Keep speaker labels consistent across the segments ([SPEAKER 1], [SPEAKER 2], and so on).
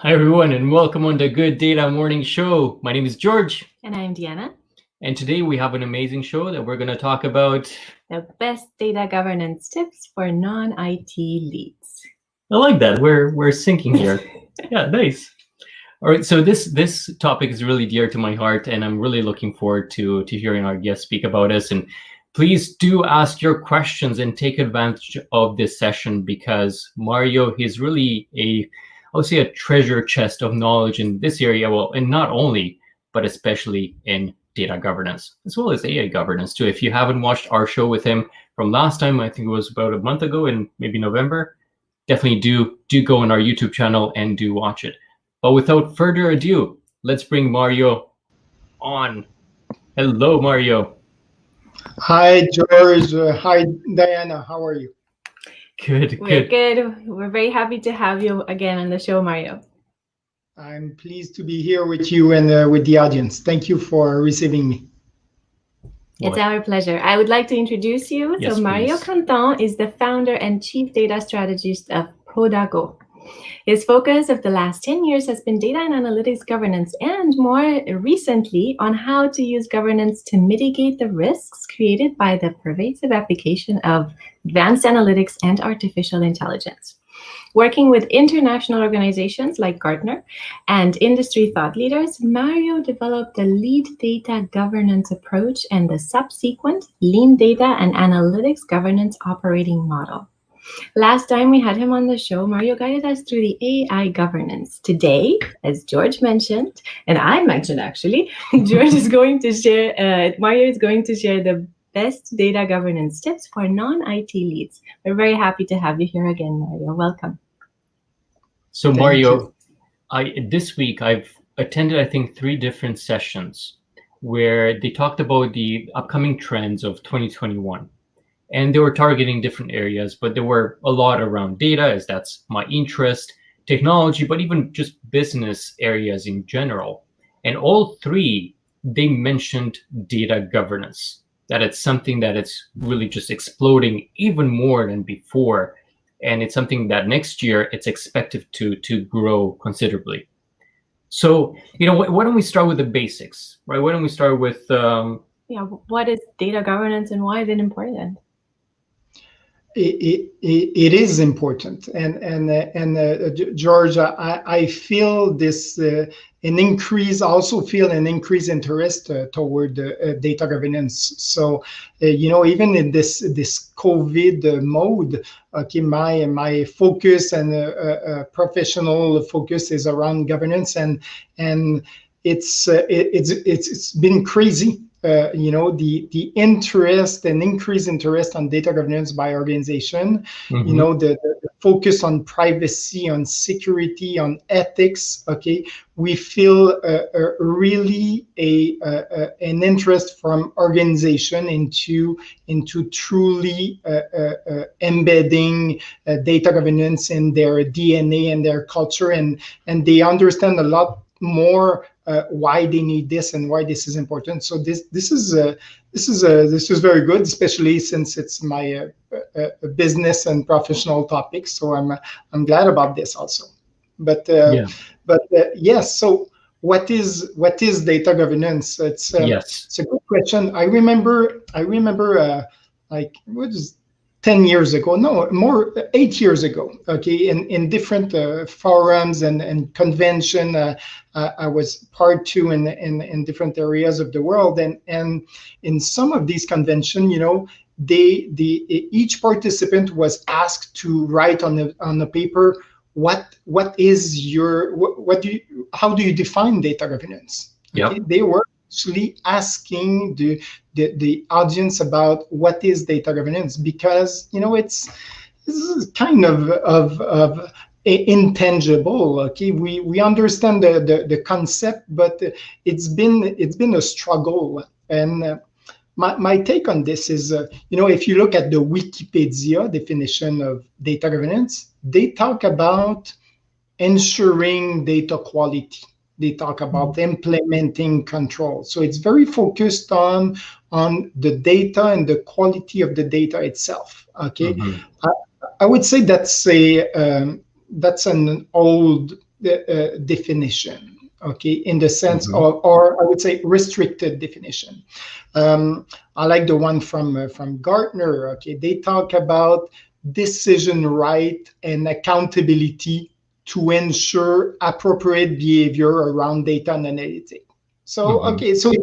[SPEAKER 1] Hi, everyone, and welcome on the Good Data Morning Show. My name is George.
[SPEAKER 2] And I'm Deanna.
[SPEAKER 1] And today we have an amazing show that we're going to talk about
[SPEAKER 2] the best data governance tips for non-IT leads.
[SPEAKER 1] I like that. We're syncing here. Yeah, nice. All right, so this topic is really dear to my heart, and I'm really looking forward to hearing our guests speak about us. And please do ask your questions and take advantage of this session because Mario is really I would say a treasure chest of knowledge in this area. Well, and not only, but especially in data governance, as well as AI governance too. If you haven't watched our show with him from last time, I think it was about a month ago in maybe November, definitely do go on our YouTube channel and do watch it. But without further ado, let's bring Mario on. Hello, Mario.
[SPEAKER 3] Hi, George. Hi, Diana. How are you?
[SPEAKER 1] Good.
[SPEAKER 2] We're good. We're very happy to have you again on the show, Mario.
[SPEAKER 3] I'm pleased to be here with you and with the audience. Thank you for receiving me.
[SPEAKER 2] It's our pleasure. I would like to introduce you.
[SPEAKER 1] Yes,
[SPEAKER 2] so Mario
[SPEAKER 1] please.
[SPEAKER 2] Cantin is the founder and chief data strategist of Prodago. His focus of the last 10 years has been data and analytics governance, and more recently on how to use governance to mitigate the risks created by the pervasive application of advanced analytics and artificial intelligence. Working with international organizations like Gartner and industry thought leaders, Mario developed the lead data governance approach and the subsequent lean data and analytics governance operating model. Last time we had him on the show, Mario guided us through the AI governance. Today, as George mentioned, and I mentioned actually, George is going to share, Mario is going to share the best data governance tips for non-IT leads. We're very happy to have you here again, Mario. Welcome.
[SPEAKER 1] So Mario, this week I've attended, I think, 3 different sessions where they talked about the upcoming trends of 2021. And they were targeting different areas, but there were a lot around data, as that's my interest, technology, but even just business areas in general. And all 3, they mentioned data governance, that it's something that it's really just exploding even more than before. And it's something that next year it's expected to grow considerably. So, why don't we start with the basics, right? Why don't we start with...
[SPEAKER 2] what is data governance and why is it important?
[SPEAKER 3] It is important, and George, I feel this also feel an increased interest toward data governance. So even in this COVID mode, okay, my focus and professional focus is around governance, and it's been crazy. The interest and increased interest on data governance by organization, the focus on privacy, on security, on ethics. Okay, we feel really an interest from organization into truly embedding data governance in their DNA and their culture, and they understand a lot more why they need this and why this is important. So this is very good, especially since it's my business and professional topic. So I'm glad about this also. But yes. So what is data governance? It's a good question. I remember like what is 10 years ago, no, more 8 years ago, okay, in different forums and convention, I was part to in different areas of the world, and in some of these convention, each participant was asked to write on the paper how do you define data governance? Okay? They were actually asking the audience about what is data governance, because this is kind of intangible. Okay, we understand the concept, but it's been a struggle. And my take on this is, if you look at the Wikipedia definition of data governance, they talk about ensuring data quality. They talk about implementing control. So it's very focused on the data and the quality of the data itself. Okay, I would say that's an old definition, okay, in the sense of, or I would say restricted definition. I like the one from Gartner. Okay, they talk about decision right and accountability to ensure appropriate behavior around data and analytics. So okay, so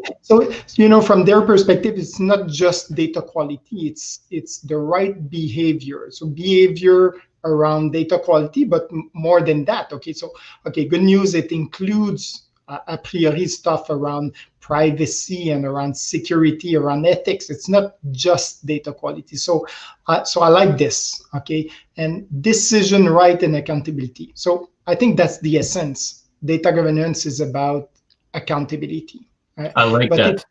[SPEAKER 3] from their perspective, it's not just data quality; it's the right behavior. So behavior around data quality, but more than that. Okay, so good news. It includes a priori stuff around privacy and around security, around ethics. It's not just data quality. So I like this. Okay, and decision right and accountability. So I think that's the essence. Data governance is about accountability.
[SPEAKER 1] I like that.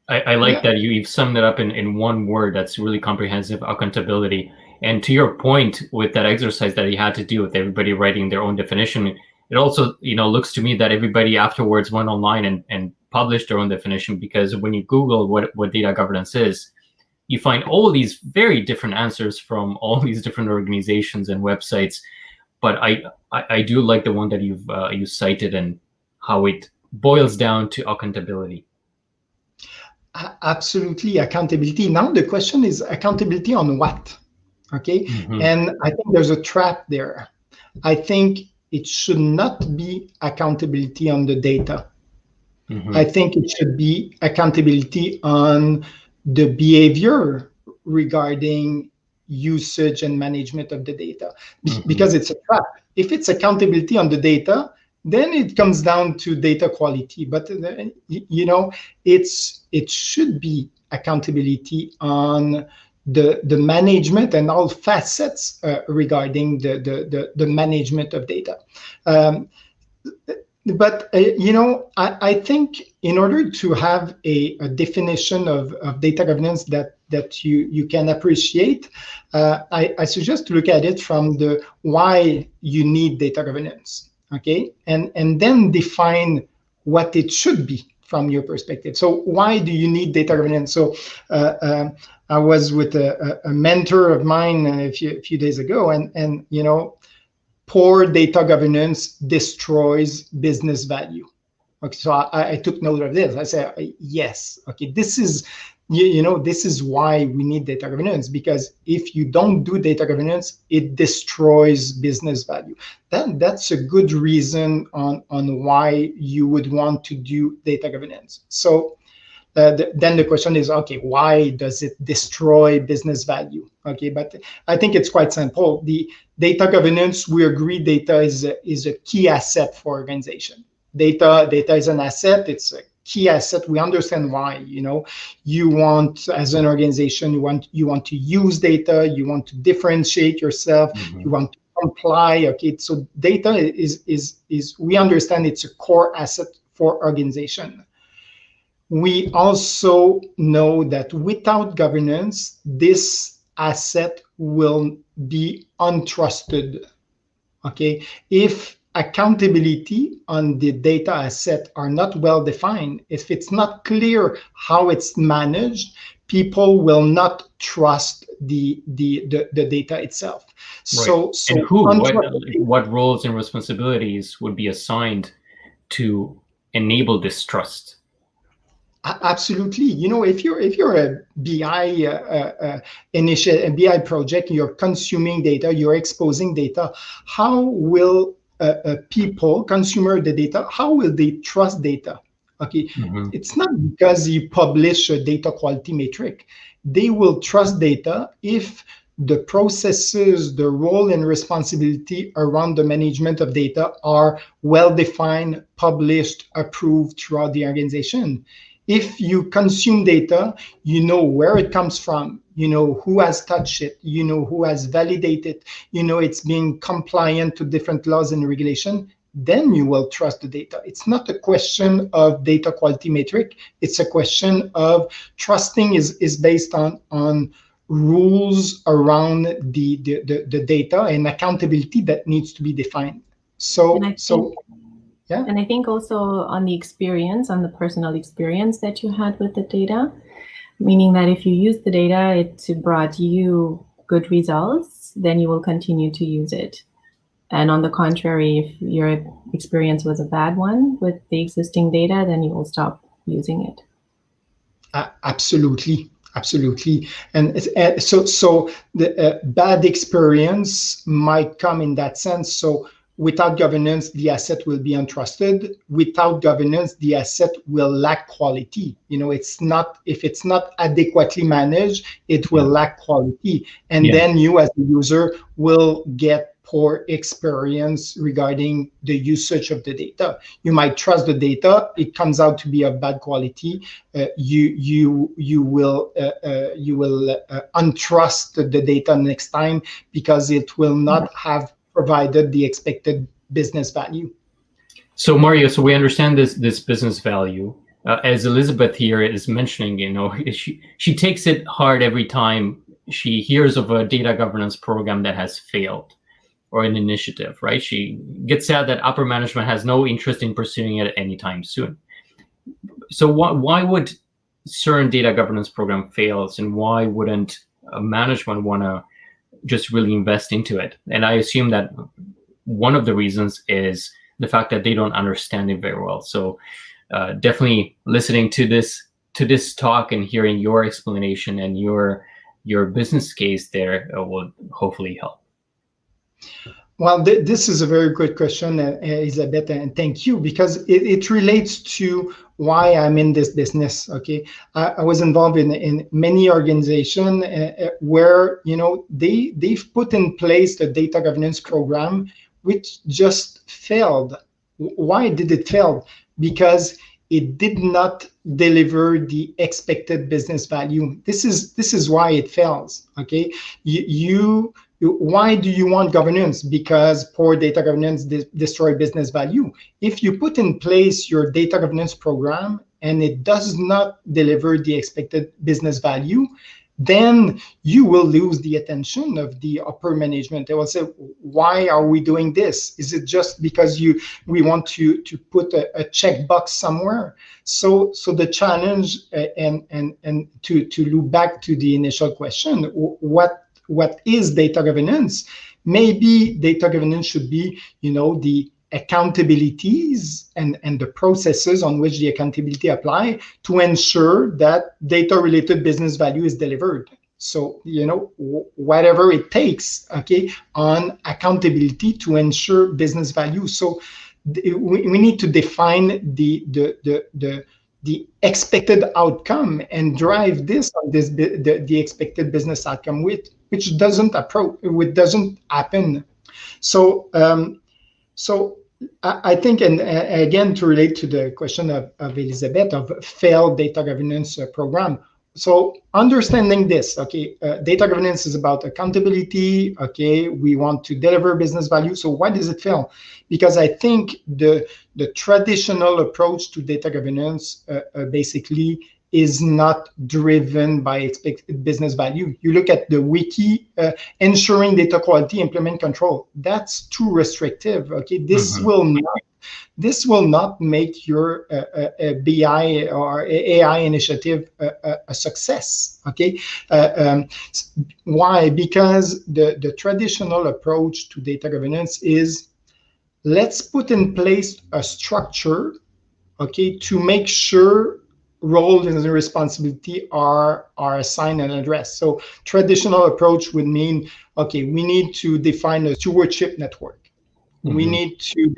[SPEAKER 1] I like that you've summed it up in one word that's really comprehensive: accountability. And to your point with that exercise that you had to do with everybody writing their own definition, it also looks to me that everybody afterwards went online and published their own definition, because when you Google what data governance is, you find all these very different answers from all these different organizations and websites. But I do like the one that you cited and how it boils down to accountability.
[SPEAKER 3] Absolutely, accountability. Now the question is accountability on what? Okay, and I think there's a trap there. I think it should not be accountability on the data. I think it should be accountability on the behavior regarding usage and management of the data, because it's a trap. If it's accountability on the data, then it comes down to data quality. But it should be accountability on the management and all facets regarding the management of data. But I think in order to have a definition of data governance that you can appreciate, I suggest to look at it from the why you need data governance. Okay, and then define what it should be from your perspective. So why do you need data governance? So I was with a mentor of mine a few days ago, and poor data governance destroys business value. Okay, so I took note of this. I said, yes, okay, this is this is why we need data governance, because if you don't do data governance, it destroys business value. That's a good reason on why you would want to do data governance. So then the question is, okay, why does it destroy business value? Okay, but I think it's quite simple. The data governance, we agree, data is a key asset for organization. Data is an asset. It's a key asset. We understand why. You want, as an organization, you want to use data. You want to differentiate yourself. You want to comply. Okay, so data is we understand it's a core asset for organization. We also know that without governance, this asset will be untrusted. Okay, if accountability on the data asset are not well defined, if it's not clear how it's managed, people will not trust the data itself.
[SPEAKER 1] Right. So what roles and responsibilities would be assigned to enable this trust?
[SPEAKER 3] Absolutely. If you're a BI a BI project, you're consuming data, you're exposing data, how will people, consumer the data, how will they trust data? Okay, it's not because you publish a data quality metric. They will trust data if the processes, the role and responsibility around the management of data are well defined, published, approved throughout the organization. If you consume data, you know where it comes from, you know who has touched it, you know who has validated, it's being compliant to different laws and regulation, then you will trust the data. It's not a question of data quality metric. It's a question of trusting is based on rules around the data and accountability that needs to be defined. Yeah.
[SPEAKER 2] And I think also on the experience, on the personal experience that you had with the data, meaning that if you use the data, it brought you good results, then you will continue to use it. And on the contrary, if your experience was a bad one with the existing data, then you will stop using it.
[SPEAKER 3] Absolutely. And so the bad experience might come in that sense. So without governance, the asset will be untrusted. Without governance, the asset will lack quality. If it's not adequately managed, it will lack quality. And then you as a user will get poor experience regarding the usage of the data. You might trust the data, it comes out to be of bad quality. You will untrust the data next time because it will not have provided the expected business value.
[SPEAKER 1] So Mario, so we understand this business value. As Elizabeth here is mentioning, she takes it hard every time she hears of a data governance program that has failed, or an initiative, right? She gets sad that upper management has no interest in pursuing it anytime soon. So why would certain data governance program fails, and why wouldn't management want to just really invest into it? And I assume that one of the reasons is the fact that they don't understand it very well. So definitely listening to this talk and hearing your explanation and your business case there will hopefully help.
[SPEAKER 3] Well, this is a very good question, Elizabeth, and thank you, because it relates to why I'm in this business. Okay, I was involved in many organizations where they've put in place the data governance program, which just failed. Why did it fail? Because it did not deliver the expected business value. This is why it fails. Okay, why do you want governance? Because poor data governance destroy business value. If you put in place your data governance program and it does not deliver the expected business value, then you will lose the attention of the upper management. They will say, why are we doing this? Is it just because we want to put a checkbox somewhere? So the challenge, and to loop back to the initial question, what is data governance? Maybe data governance should be, the accountabilities and the processes on which the accountability apply to ensure that data-related business value is delivered. So, whatever it takes, okay, on accountability to ensure business value. So we need to define the expected outcome and drive this on the expected business outcome which doesn't happen. So I think, and again, to relate to the question of Elizabeth of failed data governance program. So understanding this, okay, data governance is about accountability. Okay, we want to deliver business value. So why does it fail? Because I think the traditional approach to data governance basically is not driven by expected business value. You look at the wiki, ensuring data quality, implement control. That's too restrictive. Okay, this will not make your BI or AI initiative a success. Okay, why? Because the traditional approach to data governance is, let's put in place a structure, okay, to make sure roles and responsibility are assigned and addressed. So traditional approach would mean, okay, we need to define a stewardship network. We need to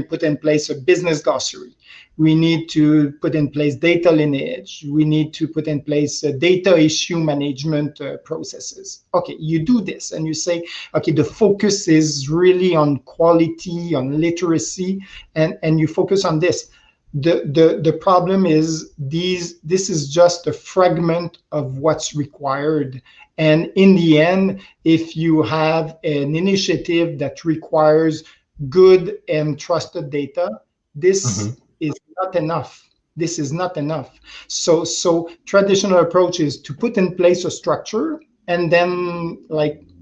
[SPEAKER 3] put in place a business glossary. We need to put in place data lineage. We need to put in place data issue management processes. Okay, you do this and you say, okay, the focus is really on quality, on literacy, and you focus on this. The problem is this is just a fragment of what's required. And in the end, if you have an initiative that requires good and trusted data, this is not enough. This is not enough. So traditional approach is to put in place a structure and then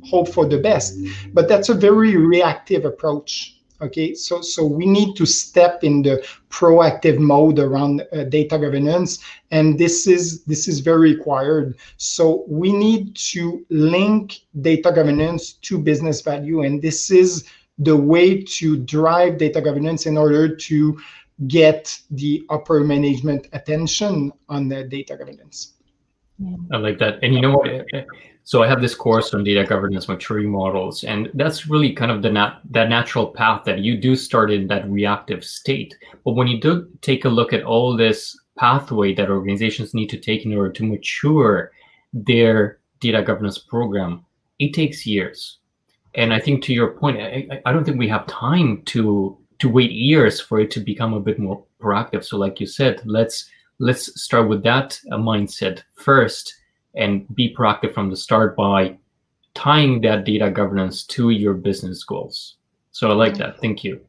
[SPEAKER 3] hope for the best. But that's a very reactive approach. Okay, so we need to step in the proactive mode around data governance, and this is very required. So we need to link data governance to business value, and this is the way to drive data governance in order to get the upper management attention on the data governance.
[SPEAKER 1] I like that. And you know what? So I have this course on data governance maturity models, and that's really kind of that natural path that you do start in that reactive state. But when you do take a look at all this pathway that organizations need to take in order to mature their data governance program, it takes years. And I think to your point, I don't think we have time to wait years for it to become a bit more proactive. So like you said, let's start with that mindset first and be proactive from the start by tying that data governance to your business goals. So I like that. Thank you.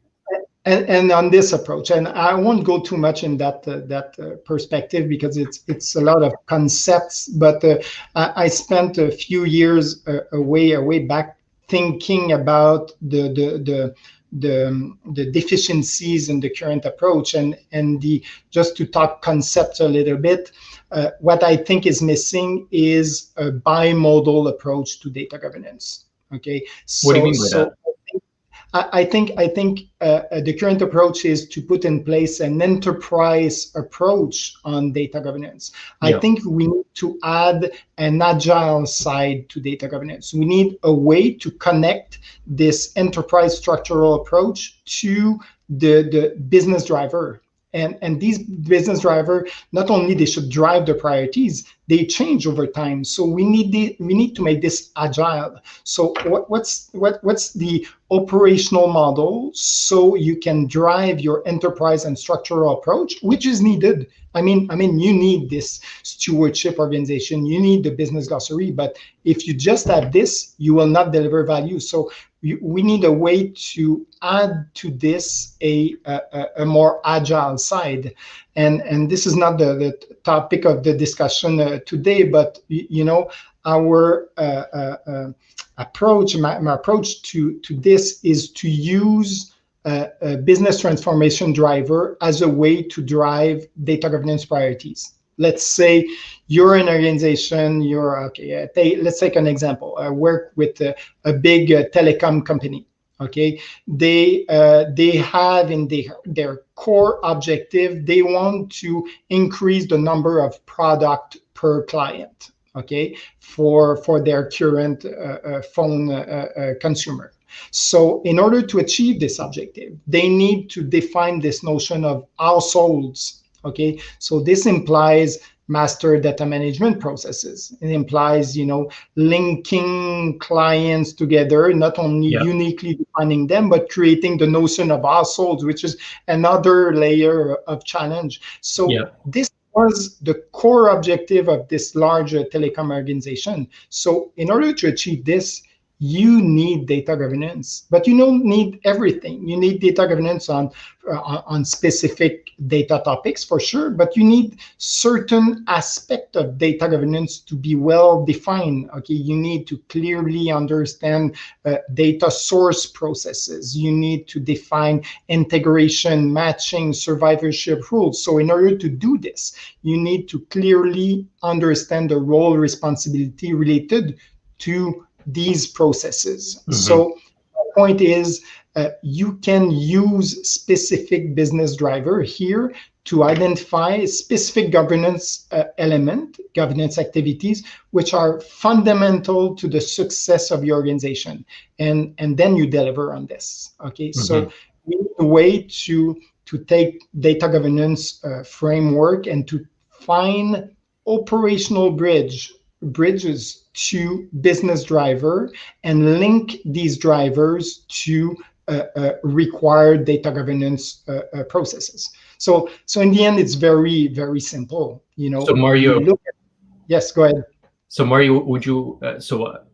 [SPEAKER 3] And on this approach, and I won't go too much in that perspective because it's a lot of concepts, but I spent a few years way back thinking about the deficiencies in the current approach, and just to talk concepts a little bit, what I think is missing is a bimodal approach to data governance. Okay, so,
[SPEAKER 1] what do you mean by that?
[SPEAKER 3] I think the current approach is to put in place an enterprise approach on data governance. I think we need to add an agile side to data governance. We need a way to connect this enterprise structural approach to the business driver. And these business driver, not only they should drive the priorities, they change over time. So we need to make this agile. So what's the operational model so you can drive your enterprise and structural approach, which is needed. I mean, you need this stewardship organization, you need the business glossary, but if you just have this, you will not deliver value. So we need a way to add to this a more agile side. And this is not the topic of the discussion today, but our approach, my approach to this is to use a business transformation driver as a way to drive data governance priorities. Let's say you're an organization, let's take an example. I work with a big telecom company. Okay, they have in their core objective, they want to increase the number of product per client. Okay, for their current phone consumer. So in order to achieve this objective, they need to define this notion of households. Okay, so this implies master data management processes. It implies, linking clients together, not only uniquely defining them, but creating the notion of households, which is another layer of challenge. So this was the core objective of this large telecom organization. So in order to achieve this, you need data governance, but you don't need everything. You need data governance on specific data topics for sure, but you need certain aspect of data governance to be well defined. Okay, you need to clearly understand data source processes. You need to define integration, matching, survivorship rules. So in order to do this, you need to clearly understand the role responsibility related to these processes. Mm-hmm. So the point is, you can use specific business driver here to identify specific governance governance activities, which are fundamental to the success of your organization. And then you deliver on this. Okay, mm-hmm. So we need a way to take data governance framework and to find operational bridges to business driver and link these drivers to required data governance processes. So in the end, it's very, very simple.
[SPEAKER 1] So Mario,
[SPEAKER 3] yes, go ahead.
[SPEAKER 1] So Mario, would you?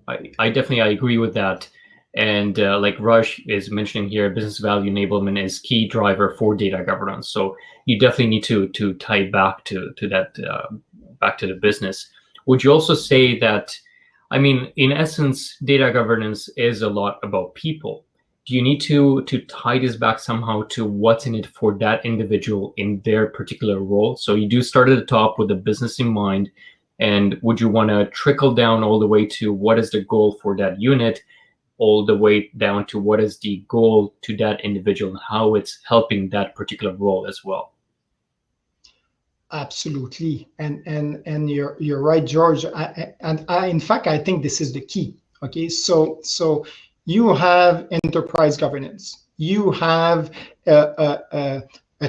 [SPEAKER 1] I definitely agree with that. And like Raj is mentioning here, business value enablement is key driver for data governance. So you definitely need to tie back to that, back to the business. Would you also say that, in essence, data governance is a lot about people? Do you need to tie this back somehow to what's in it for that individual in their particular role? So you do start at the top with the business in mind, and would you want to trickle down all the way to what is the goal for that unit? all the way down to what is the goal to that individual and how it's helping that particular role as well.
[SPEAKER 3] Absolutely, and you're right, George. In fact, I think this is the key. Okay, so you have enterprise governance. You have a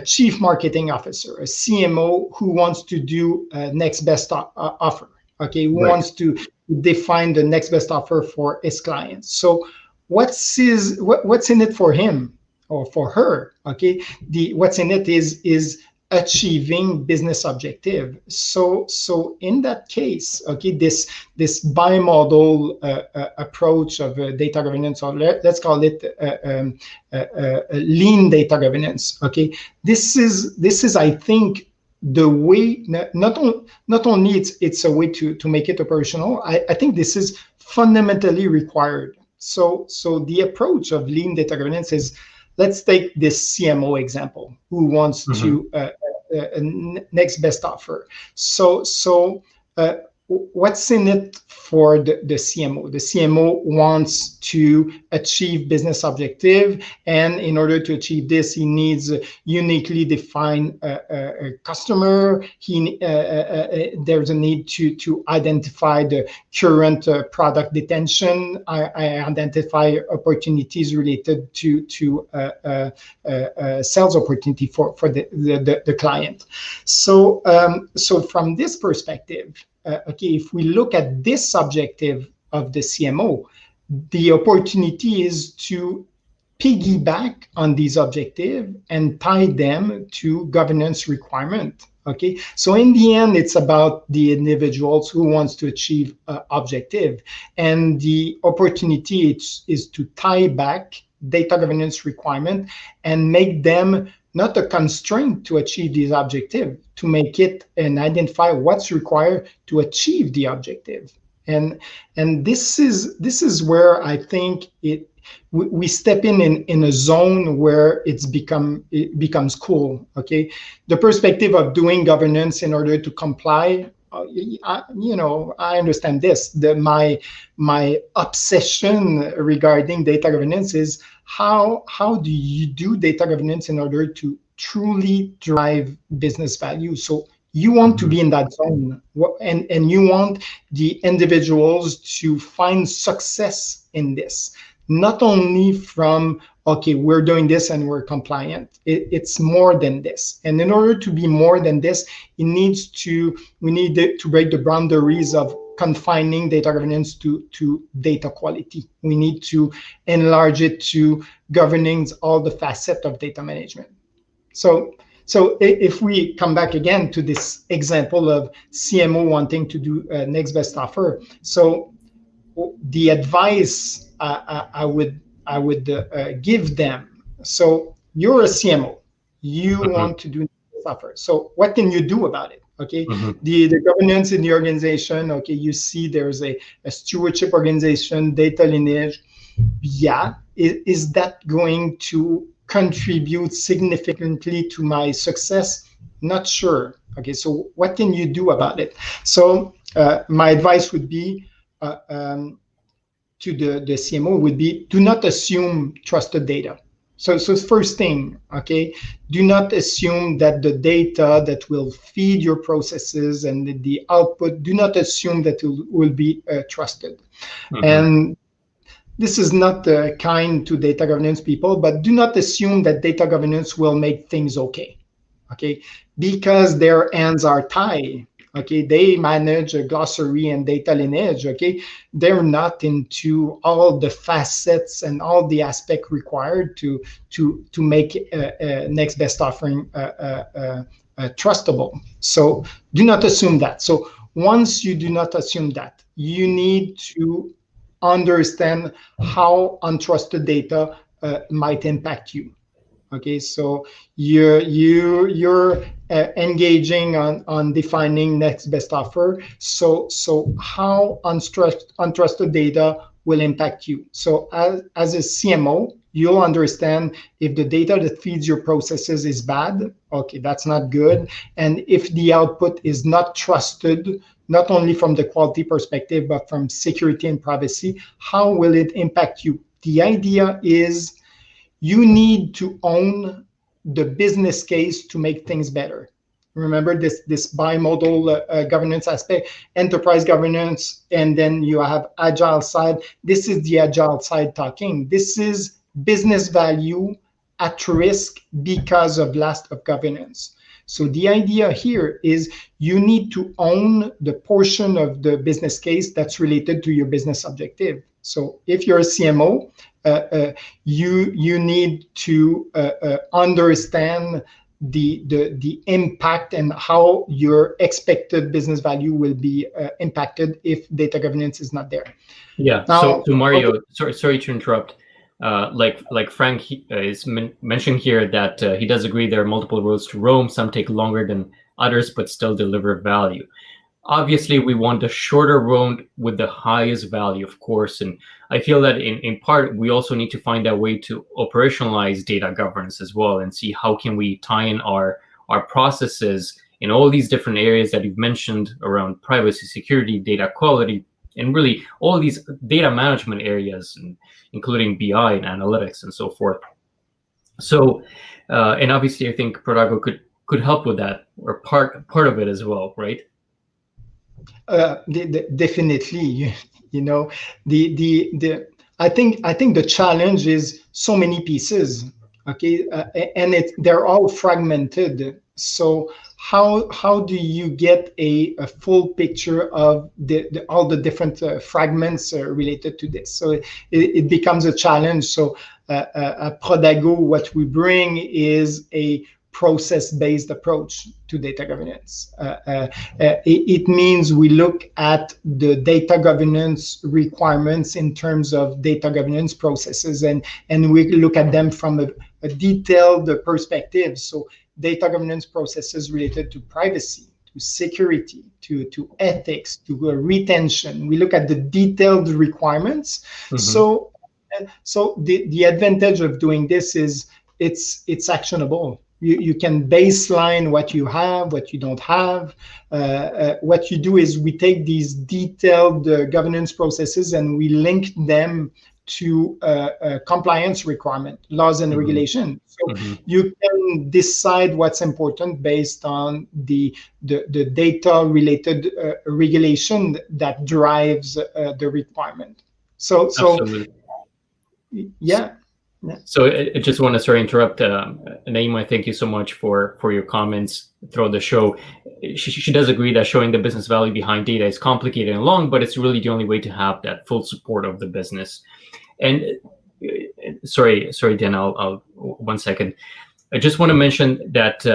[SPEAKER 3] chief marketing officer, a CMO who wants to do a next best offer. Okay, who wants to define the next best offer for his clients. So what's in it for him or for her? Okay, what's in it is achieving business objective. So in that case, okay, this bimodal approach of data governance, or let's call it lean data governance. Okay, this is I think the way. Not only it's a way to make it operational. I think this is fundamentally required. So the approach of lean data governance is, let's take this CMO example who wants to next best offer. So what's in it for the CMO? The CMO wants to achieve business objective, and in order to achieve this, he needs a uniquely defined customer. There's a need to identify the current product detention. I identify opportunities related to sales opportunity for the client. So from this perspective, okay, if we look at this objective of the CMO, the opportunity is to piggyback on these objectives and tie them to governance requirement. Okay, so in the end, it's about the individuals who wants to achieve objective, and the opportunity is to tie back data governance requirement and make them not a constraint to achieve these objectives, to make it and identify what's required to achieve the objective. And this is where I think we step in a zone where it becomes cool. Okay, the perspective of doing governance in order to comply. I understand this. My obsession regarding data governance is how do you do data governance in order to truly drive business value? So you want to be in that zone, and you want the individuals to find success in this. Not only from, okay, we're doing this and we're compliant. It's more than this. And in order to be more than this, we need to break the boundaries of confining data governance to data quality. We need to enlarge it to governing all the facets of data management. So if we come back again to this example of CMO wanting to do next best offer, so the advice I would give them. So you're a CMO, you want to do next offer. So what can you do about it? Okay, the governance in the organization. Okay, you see there's a stewardship organization, data lineage. Yeah, is that going to contribute significantly to my success? Not sure. Okay, so what can you do about it? So my advice would be to the CMO would be, do not assume trusted data. So first thing, okay, do not assume that the data that will feed your processes and the output, do not assume that it will be trusted. And this is not kind to data governance people, but do not assume that data governance will make things okay, because their hands are tied. Okay, they manage a glossary and data lineage. Okay, they're not into all the facets and all the aspects required to make next best offering trustable. So do not assume that. So once you do not assume that, you need to understand how untrusted data might impact you. Okay, so you're engaging on defining next best offer. So how untrusted data will impact you. So as a CMO, you'll understand if the data that feeds your processes is bad. Okay, that's not good. And if the output is not trusted, not only from the quality perspective, but from security and privacy. How will it impact you? The idea is you need to own the business case to make things better. Remember this bimodal governance aspect, enterprise governance, and then you have agile side. This is the agile side talking. This is business value at risk because of lack of governance. So the idea here is you need to own the portion of the business case that's related to your business objective. So if you're a CMO, you need to understand the impact and how your expected business value will be impacted if data governance is not there.
[SPEAKER 1] Yeah. Now, so Mario, okay. sorry to interrupt. Like Frank is mentioning here that he does agree there are multiple roads to Rome. Some take longer than others, but still deliver value. Obviously, we want the shorter road with the highest value, of course. And I feel that in part, we also need to find a way to operationalize data governance as well and see how can we tie in our processes in all these different areas that you've mentioned around privacy, security, data quality, and really all these data management areas, including BI and analytics and so forth. So, and obviously, I think Prodago could help with that, or part of it as well, right?
[SPEAKER 3] Definitely, you know, I think the challenge is so many pieces, okay, and they're all fragmented. So how do you get a full picture of all the different fragments related to this? So it becomes a challenge. So at Prodago, what we bring is a process-based approach to data governance. It means we look at the data governance requirements in terms of data governance processes, and we look at them from a detailed perspective. So data governance processes related to privacy, to security, to ethics, to retention. We look at the detailed requirements. Mm-hmm. So the advantage of doing this is it's actionable. You can baseline what you have, what you don't have. What you do is we take these detailed governance processes and we link them to compliance requirement, laws and regulation. So you can decide what's important based on the data related regulation that drives the requirement. So yeah.
[SPEAKER 1] So I just want to interrupt. Naima, thank you so much for your comments throughout the show. She does agree that showing the business value behind data is complicated and long, but it's really the only way to have that full support of the business. And sorry, Dan, I'll 1 second. I just want to mention that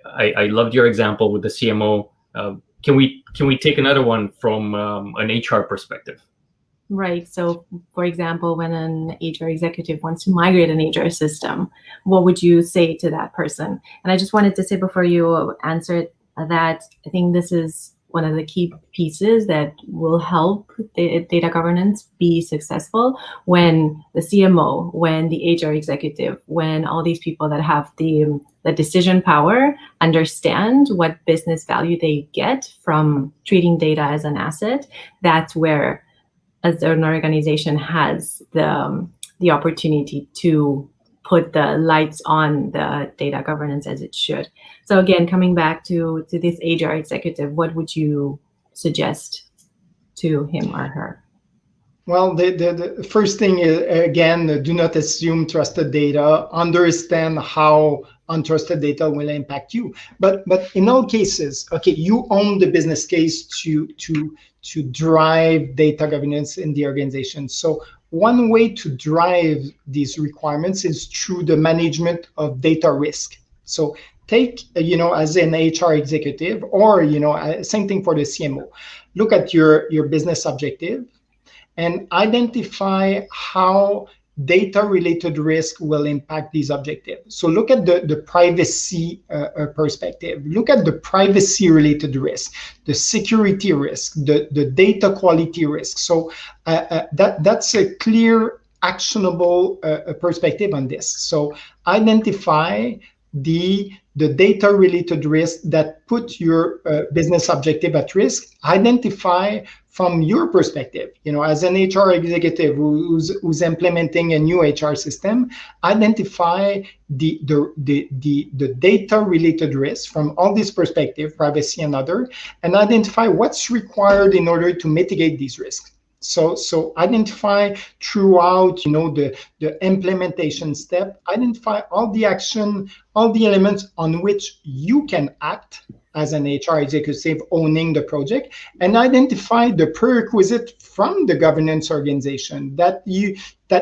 [SPEAKER 1] I loved your example with the CMO. Can we take another one from an HR perspective?
[SPEAKER 2] Right. So, for example, when an HR executive wants to migrate an HR system, what would you say to that person? And I just wanted to say before you answer that, I think this is one of the key pieces that will help the data governance be successful when the CMO, when the HR executive, when all these people that have the decision power understand what business value they get from treating data as an asset. That's where, as an organization, has the opportunity to put the lights on the data governance as it should. So again, coming back to this HR executive, what would you suggest to him or her?
[SPEAKER 3] Well, the first thing is, again, do not assume trusted data. Understand how untrusted data will impact you. But in all cases, okay, you own the business case to drive data governance in the organization. So one way to drive these requirements is through the management of data risk. So take, as an HR executive, or, same thing for the CMO, look at your business objective and identify how data-related risk will impact these objectives. So look at the privacy perspective. Look at the privacy-related risk, the security risk, the data quality risk. So that's a clear, actionable perspective on this. So identify the data related risk that put your business objective at risk. Identify from your perspective, as an HR executive who's implementing a new HR system, identify the data related risks from all these perspectives, privacy and other, and identify what's required in order to mitigate these risks. So identify throughout, the implementation step, identify all the action, all the elements on which you can act as an HR executive owning the project, and identify the prerequisite from the governance organization that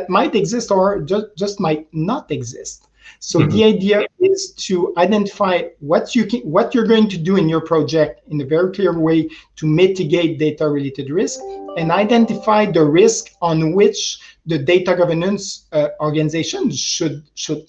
[SPEAKER 3] might exist or just might not exist. So the idea is to identify what you're going to do in your project in a very clear way to mitigate data related risk, and identify the risk on which the data governance organization should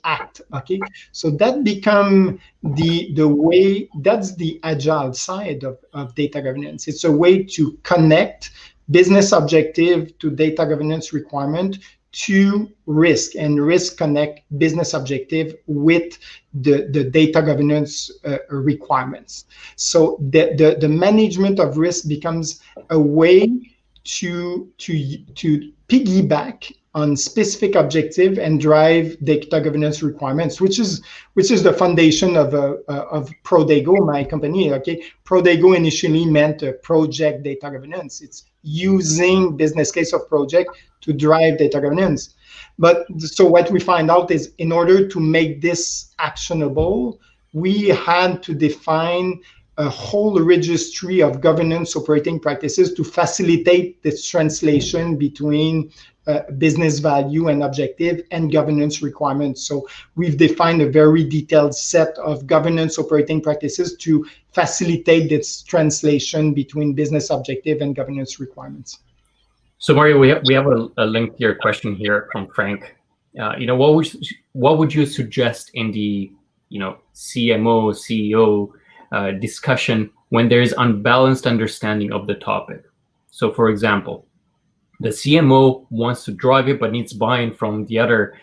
[SPEAKER 3] act. Okay, so that become the way, that's the agile side of data governance. It's a way to connect business objective to data governance requirement to risk, and risk connect business objective with the data governance requirements. So the management of risk becomes a way to piggyback on specific objective and drive data governance requirements, which is the foundation of Prodego, my company. Okay, Prodego initially meant a project data governance. It's using business case of project to drive data governance. But so what we find out is, in order to make this actionable, we had to define a whole registry of governance operating practices to facilitate this translation between business value and objective and governance requirements. So we've defined a very detailed set of governance operating practices to facilitate this translation between business objective and governance requirements.
[SPEAKER 1] So Mario, we have a lengthier question here from Frank. What would you suggest in the CMO, CEO discussion when there is unbalanced understanding of the topic? So for example, the CMO wants to drive it but needs buy-in from the other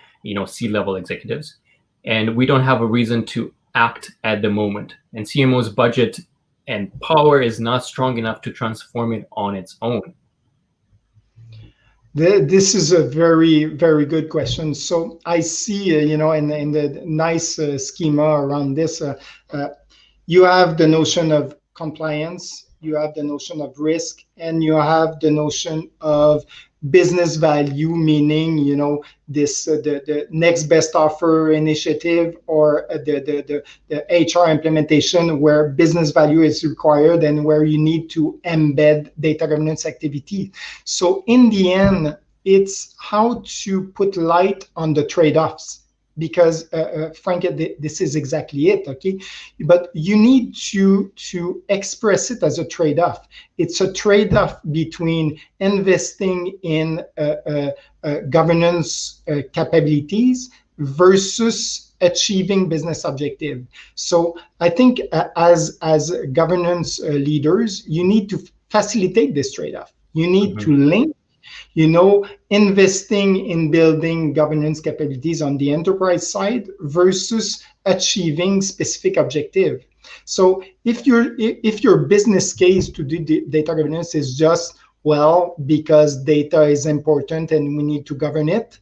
[SPEAKER 1] C-level executives, and we don't have a reason to act at the moment, and CMO's budget and power is not strong enough to transform it on its own.
[SPEAKER 3] This is a very, very good question. So I see, in the nice schema around this, you have the notion of compliance, you have the notion of risk, and you have the notion of business value, meaning, this the next best offer initiative, or the HR implementation where business value is required and where you need to embed data governance activity. So in the end, it's how to put light on the trade-offs, because Frank, this is exactly it. Okay, but you need to express it as a trade-off. It's a trade-off between investing in governance capabilities versus achieving business objective. So I think as governance leaders, you need to facilitate this trade-off. You need to link investing in building governance capabilities on the enterprise side versus achieving specific objective. So if your business case to do data governance is just, well, because data is important and we need to govern it,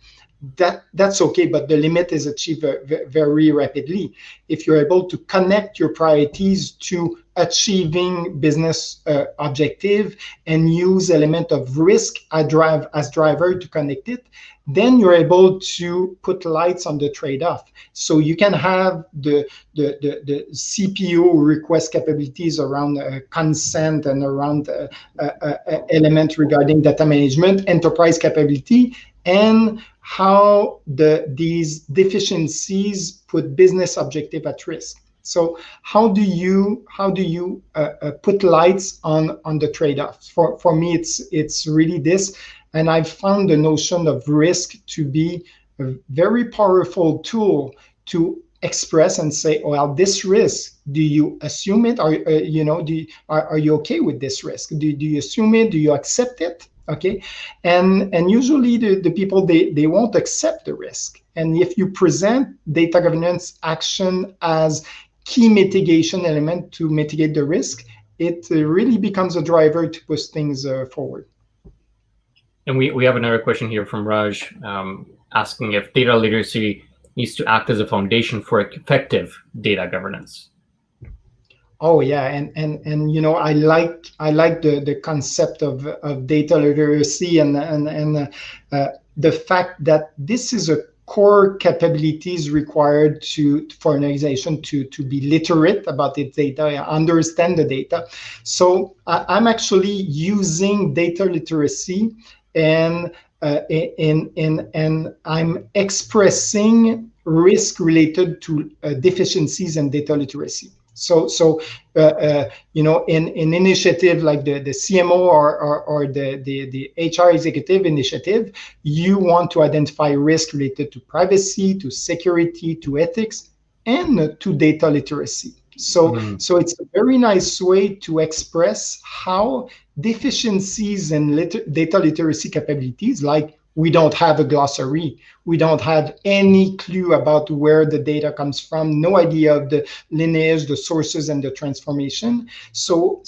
[SPEAKER 3] that's okay, but the limit is achieved very rapidly. If you're able to connect your priorities to achieving business objective and use element of risk as driver to connect it, then you're able to put lights on the trade-off. So you can have the CPO request capabilities around consent and around element regarding data management, enterprise capability, and how these deficiencies put business objective at risk. So how do you put lights on the trade-offs? For me, it's really this, and I've found the notion of risk to be a very powerful tool to express and say, well, this risk, do you assume it? Or are you okay with this risk? Do you assume it? Do you accept it? Okay, and usually the people, they won't accept the risk. And if you present data governance action as key mitigation element to mitigate the risk, it really becomes a driver to push things forward.
[SPEAKER 1] And we have another question here from Raj, asking if data literacy needs to act as a foundation for effective data governance.
[SPEAKER 3] Oh yeah, and I like the concept of data literacy and the fact that this is a core capabilities required for an organization to be literate about its data, understand the data. So I'm actually using data literacy, and I'm expressing risk related to deficiencies in data literacy. So in initiative like the CMO or the HR executive initiative, you want to identify risk related to privacy, to security, to ethics, and to data literacy. So it's a very nice way to express how deficiencies in data literacy capabilities, like we don't have a glossary, we don't have any clue about where the data comes from, no idea of the lineage, the sources, and the transformation. So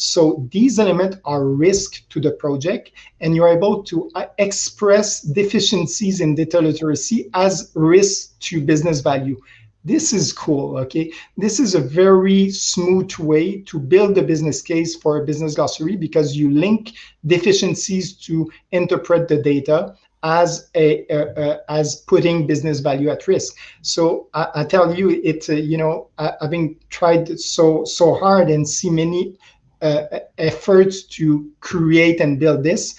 [SPEAKER 3] these elements are risk to the project, and you're able to express deficiencies in data literacy as risk to business value. This is cool, okay? This is a very smooth way to build a business case for a business glossary, because you link deficiencies to interpret the data as putting business value at risk. So I tell you, it's having tried so hard and see many efforts to create and build this.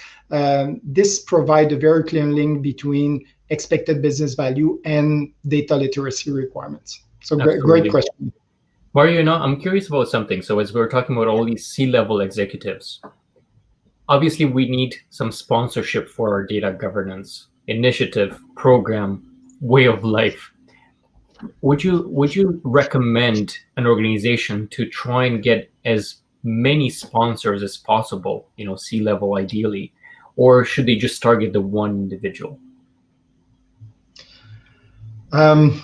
[SPEAKER 3] This provides a very clear link between expected business value and data literacy requirements. So great question.
[SPEAKER 1] Mario, I'm curious about something. So as we're talking about all these C-level executives, obviously we need some sponsorship for our data governance initiative, program, way of life. Would you recommend an organization to try and get as many sponsors as possible, C-level ideally, or should they just target the one individual?
[SPEAKER 3] I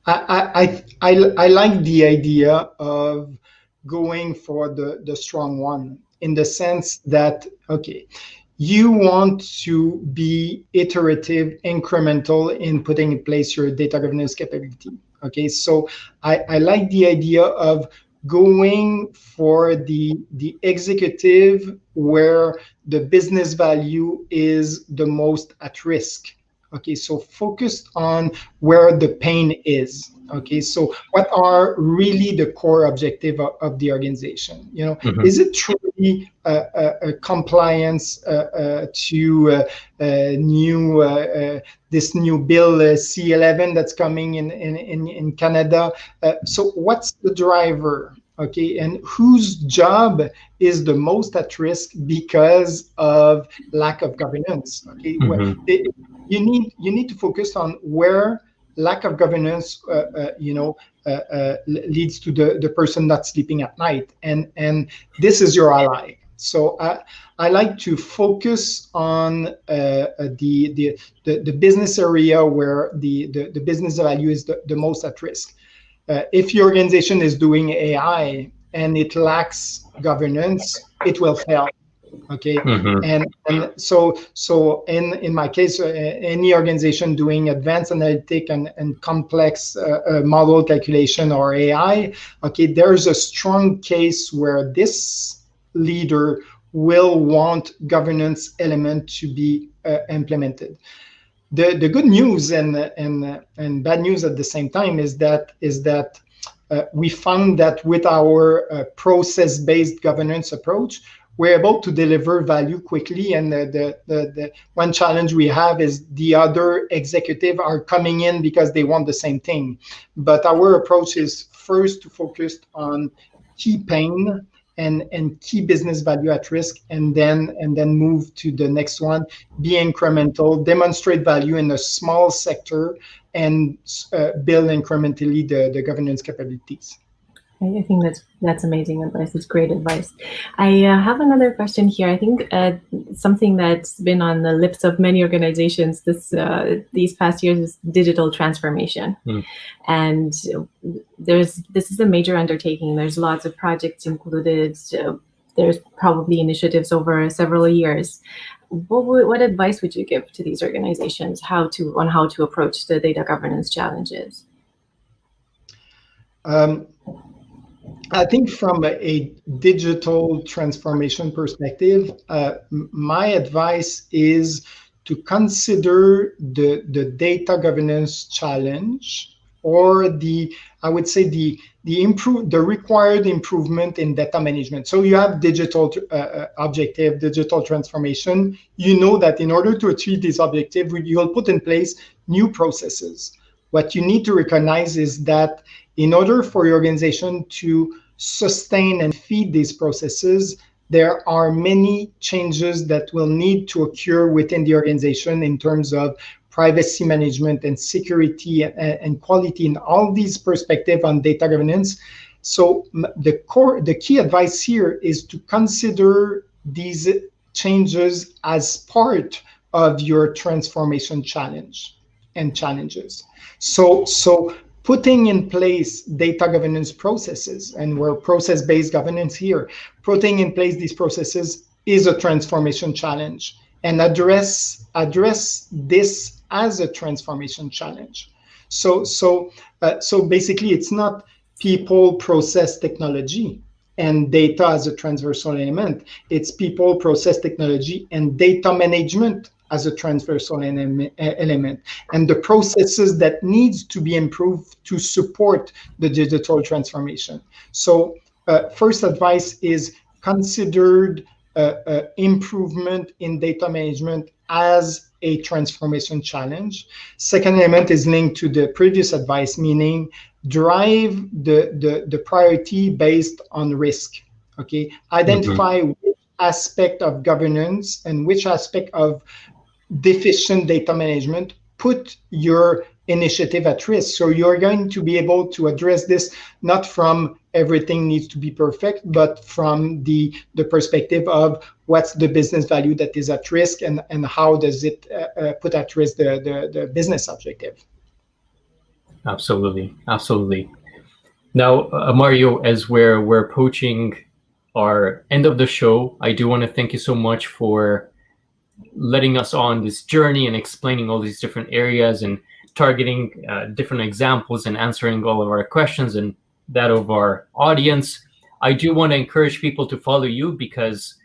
[SPEAKER 3] like the idea of going for the strong one, in the sense that, okay, you want to be iterative, incremental in putting in place your data governance capability. Okay, so I like the idea of going for the executive where the business value is the most at risk. Okay, so focused on where the pain is. Okay, so what are really the core objective of the organization? Is it truly a compliance to this new bill C11 that's coming in Canada? So what's the driver? Okay, and whose job is the most at risk because of lack of governance? Okay, you need to focus on where lack of governance leads to the person not sleeping at night, and this is your ally. So I like to focus on the business area where the business value is the most at risk. If your organization is doing AI and it lacks governance, it will fail. Okay, and so in my case, any organization doing advanced analytic and complex model calculation or AI, okay, there's a strong case where this leader will want governance element to be implemented. The good news and bad news at the same time is that we found that with our process-based governance approach, we're able to deliver value quickly. And the one challenge we have is the other executive are coming in because they want the same thing. But our approach is first to focus on key pain and key business value at risk, and then move to the next one. Be incremental, demonstrate value in a small sector, and build incrementally the governance capabilities.
[SPEAKER 2] I think that's amazing advice. It's great advice. I have another question here. I think something that's been on the lips of many organizations these past years is digital transformation. And this is a major undertaking. There's lots of projects included. There's probably initiatives over several years. What advice would you give to these organizations on how to approach the data governance challenges?
[SPEAKER 3] I think from a digital transformation perspective, my advice is to consider the data governance challenge, or the required improvement in data management. So you have digital objective, digital transformation. You know that in order to achieve this objective, you will put in place new processes. What you need to recognize is that in order for your organization to sustain and feed these processes, there are many changes that will need to occur within the organization in terms of privacy management and security and quality in all these perspectives on data governance. So the key advice here is to consider these changes as part of your transformation challenge and challenges. So putting in place data governance processes, and we're process-based governance here, putting in place these processes is a transformation challenge, and address this as a transformation challenge. So basically, it's not people, process, technology, and data as a transversal element. It's people, process, technology, and data management as a transversal element, and the processes that needs to be improved to support the digital transformation. So first advice is considered improvement in data management as a transformation challenge. Second element is linked to the previous advice, meaning drive the priority based on risk. Okay, identify which aspect of governance and which aspect of deficient data management put your initiative at risk. So you're going to be able to address this not from everything needs to be perfect, but from the perspective of what's the business value that is at risk, and how does it put at risk the business objective.
[SPEAKER 1] Absolutely. Now, Mario, as we're approaching our end of the show, I do want to thank you so much for letting us on this journey and explaining all these different areas and targeting different examples and answering all of our questions and that of our audience. I do want to encourage people to follow you because,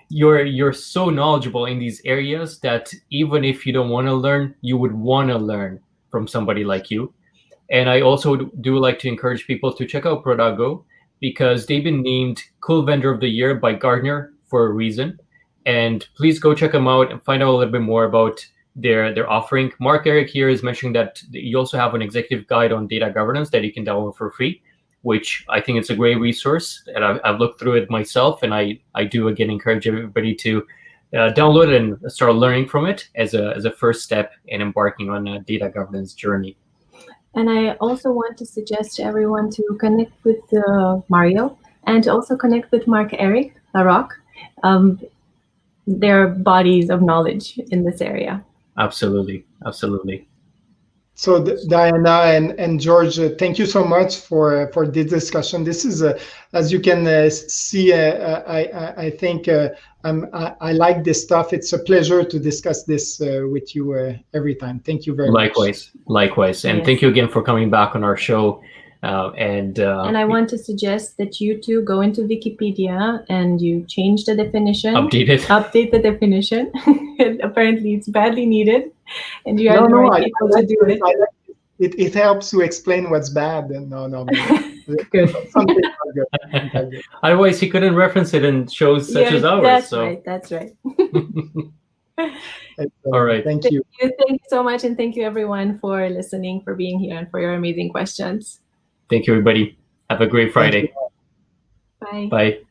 [SPEAKER 1] you're so knowledgeable in these areas that even if you don't want to learn, you would want to learn from somebody like you. And I also do like to encourage people to check out Prodago because they've been named Cool Vendor of the Year by Gartner for a reason. And please go check them out and find out a little bit more about their offering. Mark Eric here is mentioning that you also have an executive guide on data governance that you can download for free, which I think it's a great resource. And I've looked through it myself, and I do again encourage everybody to download it and start learning from it as a first step in embarking on a data governance journey.
[SPEAKER 2] And I also want to suggest to everyone to connect with Mario and to also connect with Mark Eric Larocque. They're bodies of knowledge in this area.
[SPEAKER 1] Absolutely.
[SPEAKER 3] So Diana and George, thank you so much for this discussion. This is, as you can see, I think I like this stuff. It's a pleasure to discuss this with you every time. Thank you very much.
[SPEAKER 1] Likewise. And Thank you again for coming back on our show. And
[SPEAKER 2] I want to suggest that you two go into Wikipedia and you change the definition. Update the definition. Apparently, it's badly needed, and you are the right people to do it.
[SPEAKER 3] It helps to explain what's bad. No.
[SPEAKER 2] Good.
[SPEAKER 3] Something good.
[SPEAKER 1] Otherwise, he couldn't reference it in shows such as ours.
[SPEAKER 2] That's right.
[SPEAKER 3] All right. Thank you.
[SPEAKER 2] Thank you so much, and thank you everyone for listening, for being here, and for your amazing questions.
[SPEAKER 1] Thank you, everybody. Have a great Friday.
[SPEAKER 2] Bye.
[SPEAKER 1] Bye.